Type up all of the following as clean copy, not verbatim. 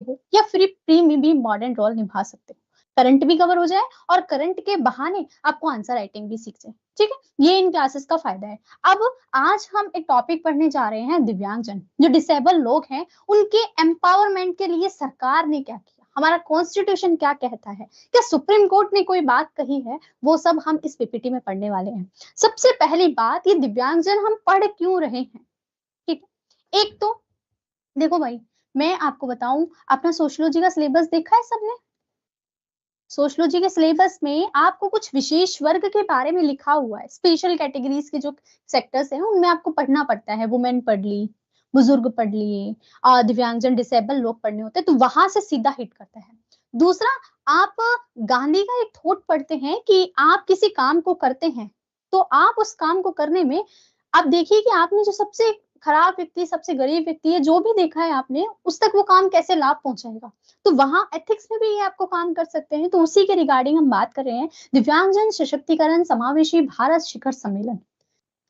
हो या free pre में भी इम्पोर्टेंट रोल निभा सकते हो। करंट भी कवर हो जाए और करंट के बहाने आपको आंसर राइटिंग भी सीख जाए। ठीक है, ये इन क्लासेस का फायदा है। अब आज हम एक टॉपिक पढ़ने जा रहे हैं, दिव्यांगजन, जो डिसेबल लोग हैं, उनके एम्पावरमेंट के लिए सरकार ने क्या किया, हमारा कॉन्स्टिट्यूशन क्या कहता है, क्या सुप्रीम कोर्ट ने कोई बात कही है, वो सब हम इस पीपीटी में पढ़ने वाले हैं। सबसे पहली बात, ये दिव्यांगजन हम पढ़ क्यों रहे हैं। ठीक है, एक तो देखो भाई, मैं आपको बताऊं, अपना सोशियोलॉजी का सिलेबस देखा है सबने। सोशियोलॉजी के सिलेबस में आपको कुछ विशेष वर्ग के बारे में लिखा हुआ है, स्पेशल कैटेगरीज के जो सेक्टर्स हैं उनमें आपको पढ़ना पड़ता है। वुमेन पढ़ ली, बुजुर्ग पढ़ लिए, दिव्यांगजन डिसेबल लोग पढ़ने होते हैं, तो वहां से सीधा हिट करता है। दूसरा, आप गांधी का एक थॉट पढ़ते हैं कि आप किसी काम को करते हैं तो आप उस काम को करने में, आप देखिए कि आपने जो सबसे खराब व्यक्ति, सबसे गरीब व्यक्ति है, जो भी देखा है आपने, उस तक वो काम कैसे लाभ पहुंचाएगा। तो वहां एथिक्स में भी ये आपको काम कर सकते हैं। तो उसी के रिगार्डिंग हम बात कर रहे हैं, दिव्यांगजन सशक्तिकरण समावेशी भारत शिखर सम्मेलन।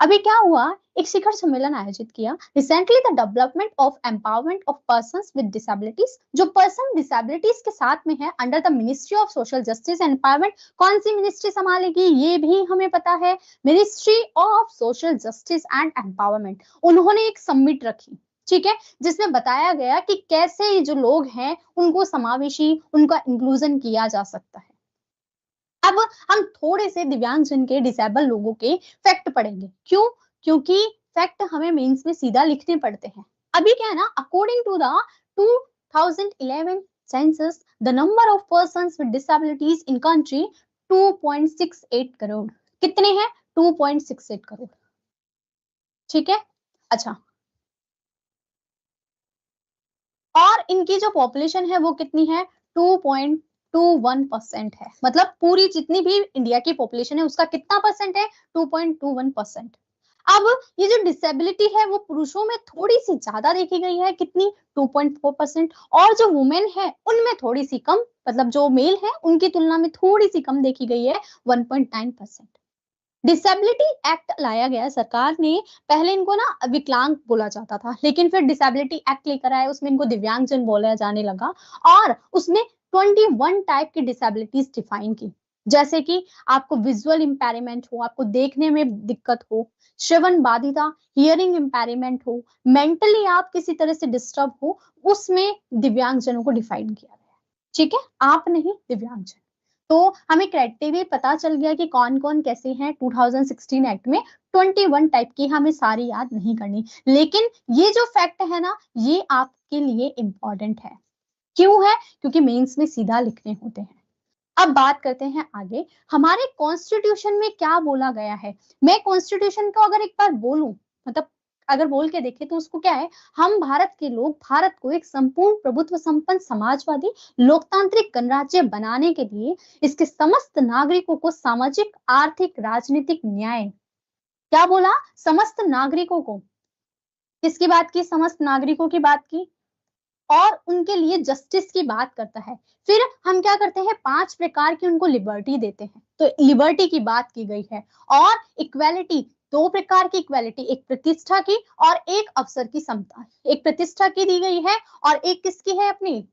अभी क्या हुआ, एक शिखर सम्मेलन आयोजित किया recently, the development of empowerment of persons with disabilities. जो पर्सन डिसेबिलिटीज के साथ में है, under the ministry of social justice and empowerment. कौन सी मिनिस्ट्री संभालेगी ये भी हमें पता है, ministry of social justice and empowerment. उन्होंने एक समिट रखी, ठीक है, जिसमें बताया गया कि कैसे ये जो लोग हैं उनको समावेशी, उनका इंक्लूजन किया जा सकता है। अब हम थोड़े से दिव्यांगजन के, डिसेबल लोगों के फैक्ट पढ़ेंगे। क्यों? क्योंकि फैक्ट हमें मेंस में सीधा लिखने पड़ते हैं। अभी क्या है ना, according to the 2011 census, the number of persons with disabilities in country 2.68 crore. कितने हैं? 2.68 करोड़। ठीक है, अच्छा, और इनकी जो पॉपुलेशन है वो कितनी है? 2.21% है। मतलब पूरी जितनी भी इंडिया की पॉपुलेशन है उसका कितना परसेंट है? 2.21%। अब ये जो डिसेबिलिटी है वो पुरुषों में थोड़ी सी ज्यादा देखी गई है, कितनी? 2.4%। और जो वुमेन है उनमें थोड़ी सी कम, मतलब जो मेल है उनकी तुलना में थोड़ी सी कम देखी गई है, 1.9%। डिसेबिलिटी एक्ट लाया गया सरकार ने, पहले इनको ना विकलांग बोला जाता था, लेकिन फिर डिसेबिलिटी एक्ट लेकर आए, उसमें इनको दिव्यांगजन बोला जाने लगा। और उसमें 21 टाइप की डिसेबिलिटीज डिफाइन की, जैसे कि आपको विजुअल इंपेयरमेंट हो, आपको देखने में दिक्कत हो, श्रवण बाधिता, हियरिंग इंपेयरमेंट हो, मेंटली आप किसी तरह से डिस्टर्ब हो, उसमें दिव्यांगजनों को डिफाइन किया गया। ठीक है, आप नहीं, दिव्यांगजन। तो हमें क्राइटेरिया पता चल गया कि कौन कौन कैसे हैं। 2016 एक्ट में 21 टाइप की, हमें सारी याद नहीं करनी, लेकिन ये जो फैक्ट है ना, ये आपके लिए इंपॉर्टेंट है। क्यों है? क्योंकि मेंस में सीधा लिखने होते हैं। अब बात करते हैं आगे, हमारे कॉन्स्टिट्यूशन में क्या बोला गया है। मैं कॉन्स्टिट्यूशन को अगर एक बार बोलूं, मतलब अगर बोल के देखे तो उसको क्या है, हम भारत के लोग भारत को एक संपूर्ण प्रभुत्व संपन्न समाजवादी लोकतांत्रिक गणराज्य बनाने के लिए इसके समस्त नागरिकों को सामाजिक, आर्थिक, राजनीतिक न्याय, क्या बोला? समस्त नागरिकों को। किसकी बात की? समस्त नागरिकों की बात की, और उनके लिए जस्टिस की बात करता है। फिर हम क्या करते हैं, 5 प्रकार की उनको लिबर्टी देते हैं, तो लिबर्टी की बात की गई है। और इक्वेलिटी, 2 प्रकार की इक्वेलिटी, एक प्रतिष्ठा की और एक अवसर की समता। एक प्रतिष्ठा की दी गई है और एक किसकी है अपनी,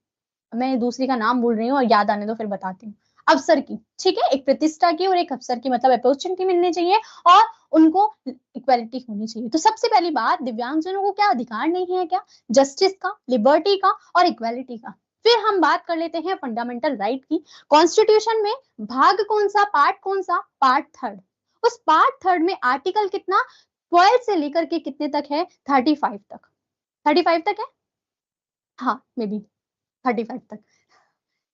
मैं दूसरी का नाम भूल रही हूँ और याद आने दो फिर बताती हूँ। अवसर की, ठीक है, एक प्रतिष्ठा की और एक अवसर की, मतलब अपॉर्चुनिटी मिलनी चाहिए और उनको इक्वालिटी होनी चाहिए। तो सबसे पहली बात, दिव्यांगजनों को क्या अधिकार नहीं है? क्या? जस्टिस का, लिबर्टी का और इक्वालिटी का। फिर हम बात कर लेते हैं फंडामेंटल राइट की। कॉन्स्टिट्यूशन में भाग कौन सा, पार्ट कौन सा? Part third. उस पार्ट थर्ड में आर्टिकल कितना? 12 से लेकर के कितने तक है? 35 तक। 35 तक है, हाँ मे बी 35 तक।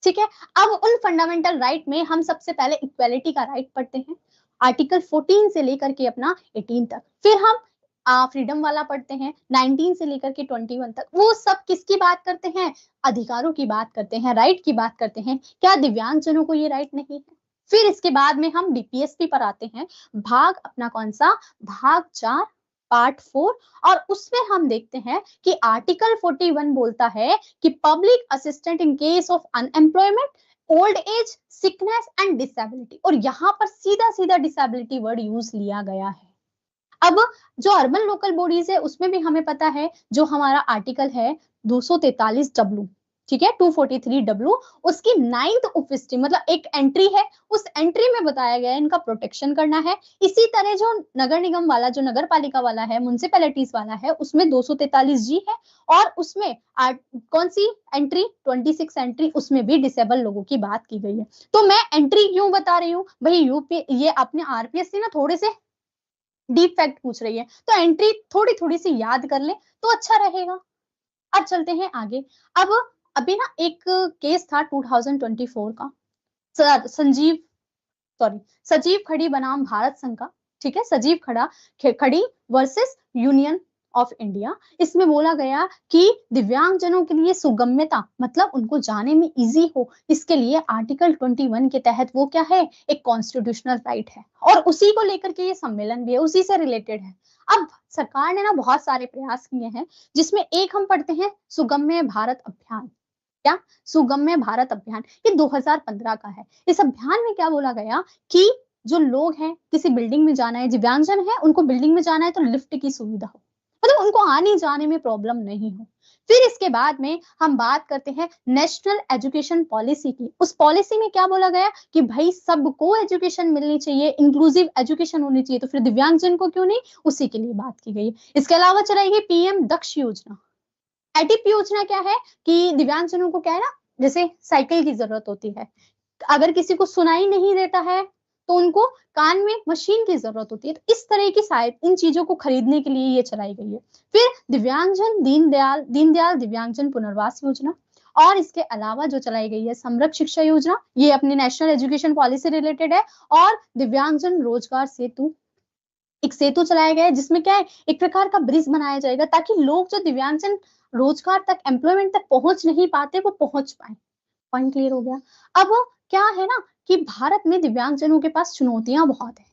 ठीक है, अब उन फंडामेंटल राइट में हम सबसे पहले इक्वालिटी का राइट पढ़ते हैं, आर्टिकल 14 से लेकर के अपना 18 तक। फिर हम फ्रीडम वाला पढ़ते हैं, 19 से लेकर के 21 तक। वो सब किसकी बात करते हैं? अधिकारों की बात करते हैं, राइट की बात करते हैं। क्या दिव्यांगजनों को ये राइट नहीं है? फिर इसके बाद में हम डीपीएसपी पर आते हैं, भाग अपना कौन सा? भाग 4, पार्ट 4। और उसमें हम देखते हैं कि आर्टिकल 41 बोलता है कि public assistant in case of unemployment, old age, sickness and disability. और यहाँ पर सीधा सीधा डिसेबिलिटी वर्ड यूज लिया गया है। अब जो अर्बन लोकल बॉडीज है उसमें भी हमें पता है, जो हमारा आर्टिकल है 243 डब्ल्यू, ठीक है, 243W, उसकी 9th ऑफिस मतलब एक एंट्री है, उस एंट्री में बताया गया है इनका प्रोटेक्शन करना है। इसी तरह जो नगर निगम वाला, जो नगर पालिका वाला है, म्युनिसिपैलिटीज वाला है, उसमें 243G है, और उसमें कौन सी एंट्री, 26 एंट्री, उसमें भी डिसेबल लोगों की बात की गई है। तो मैं एंट्री क्यों बता रही हूँ भाई, यूपी ये अपने आरपीएससी ना थोड़े से डीप फैक्ट पूछ रही है, तो एंट्री थोड़ी थोड़ी सी याद कर ले तो अच्छा रहेगा। अब चलते हैं आगे। अब अभी ना एक केस था 2024 का, संजीव सॉरी सजीव खड़ी बनाम भारत संघ का, ठीक है, सजीव खड़ी वर्सेस यूनियन ऑफ इंडिया। इसमें बोला गया कि दिव्यांगजनों के लिए सुगम्यता मतलब उनको जाने में इजी हो, इसके लिए आर्टिकल 21 के तहत वो क्या है, एक कॉन्स्टिट्यूशनल राइट है, और उसी को लेकर के ये सम्मेलन भी है, उसी से रिलेटेड है। अब सरकार ने ना बहुत सारे प्रयास किए हैं, जिसमें एक हम पढ़ते हैं सुगम्य भारत अभियान। क्या, सुगम्य भारत अभियान, ये 2015 का है। इस अभियान में क्या बोला गया कि जो लोग हैं, किसी बिल्डिंग में जाना है, दिव्यांगजन है, उनको बिल्डिंग में जाना है तो लिफ्ट की सुविधा हो, मतलब उनको आने जाने में प्रॉब्लम नहीं हो। फिर इसके बाद में हम बात करते हैं नेशनल एजुकेशन पॉलिसी की। उस पॉलिसी में क्या बोला गया कि भाई सबको एजुकेशन मिलनी चाहिए, इंक्लूसिव एजुकेशन होनी चाहिए, तो फिर दिव्यांगजन को क्यों नहीं, उसी के लिए बात की गई। इसके अलावा चलाई गई पीएम दक्ष योजना। एडिप योजना क्या है कि दिव्यांगजनों को क्या है ना, जैसे साइकिल की जरूरत होती है, अगर किसी को सुनाई नहीं देता है तो उनको कान में मशीन की जरूरत होती है, तो इस तरह की इन चीजों को खरीदने के लिए ये चलाई गई है। फिर दिव्यांगजन दीनदयाल दिव्यांगजन पुनर्वास योजना, और इसके अलावा जो चलाई गई है समरक शिक्षा योजना, ये अपनी नेशनल एजुकेशन पॉलिसी रिलेटेड है। और दिव्यांगजन रोजगार सेतु, एक सेतु चलाया गया है, जिसमें क्या है, एक प्रकार का ब्रिज बनाया जाएगा, ताकि लोग जो दिव्यांगजन रोजगार तक, एम्प्लॉयमेंट तक पहुंच नहीं पाते, वो पहुंच पाए। पॉइंट क्लियर हो गया। अब क्या है ना कि भारत में दिव्यांगजनों के पास चुनौतियां बहुत है,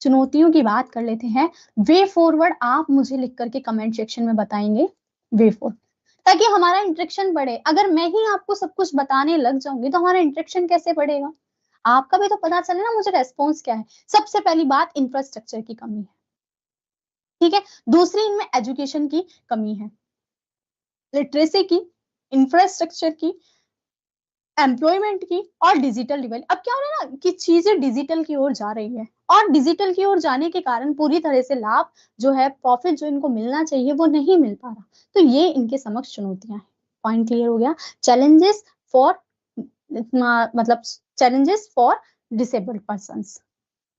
चुनौतियों की बात कर लेते हैं। वे फॉरवर्ड आप मुझे लिख करके कमेंट सेक्शन में बताएंगे, वे फॉरवर्ड, ताकि हमारा इंटरेक्शन बढ़े। अगर मैं ही आपको सब कुछ बताने लग जाऊंगी तो हमारा इंटरेक्शन कैसे बढ़ेगा, आपका भी तो पता चले ना मुझे रेस्पॉन्स क्या है। सबसे पहली बात, इंफ्रास्ट्रक्चर की कमी है, ठीक है। दूसरी, इनमें एजुकेशन की कमी है, लिटरेसी की, इंफ्रास्ट्रक्चर की, एम्प्लॉयमेंट की, और डिजिटल डिवाइड। अब क्या हो रहा है ना कि चीजें डिजिटल की ओर जा रही है, और डिजिटल की ओर जाने के कारण पूरी तरह से लाभ जो है, प्रॉफिट जो इनको मिलना चाहिए, वो नहीं मिल पा रहा। तो ये इनके समक्ष चुनौतियां हैं। पॉइंट क्लियर हो गया। चैलेंजेस फॉर मतलब चैलेंजेस फॉर डिसेबल्ड पर्सन,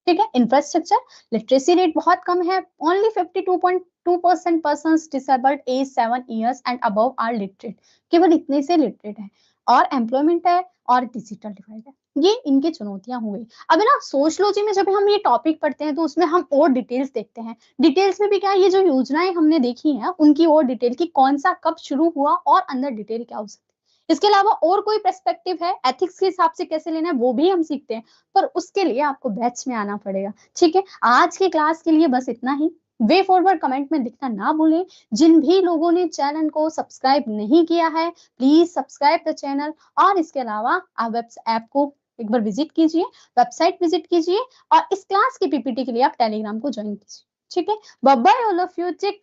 ठीक है। इंफ्रास्ट्रक्चर, लिटरेसी रेट बहुत कम है, only 52.2% person disabled age 7 years and above are literate, केवल इतने से लिटरेट है। और एम्प्लॉयमेंट है, और डिजिटल डिवाइड है। ये इनकी चुनौतियां हो गई। अब ना सोशलॉजी में जब हम ये टॉपिक पढ़ते हैं तो उसमें हम और डिटेल्स देखते हैं। डिटेल्स में भी क्या, ये जो योजनाएं हमने देखी हैं उनकी और डिटेल की, कौन सा कब शुरू हुआ, और अंदर डिटेल क्या हो सकती है। इसके अलावा और कोई पर्सपेक्टिव है, एथिक्स के हिसाब से कैसे लेना है, वो भी हम सीखते हैं, पर उसके लिए आपको बैच में आना पड़ेगा, ठीक है। आज की क्लास के लिए बस इतना ही। वे फॉरवर्ड कमेंट में लिखना ना भूलें। जिन भी लोगों ने चैनल को सब्सक्राइब नहीं किया है, प्लीज सब्सक्राइब द चैनल। और इसके अलावा आप वेब ऐप को एक बार विजिट कीजिए, वेबसाइट विजिट कीजिए, और इस क्लास की पीपीटी के लिए आप टेलीग्राम को ज्वाइन कीजिए, ठीक है। Bye bye all of you, take care.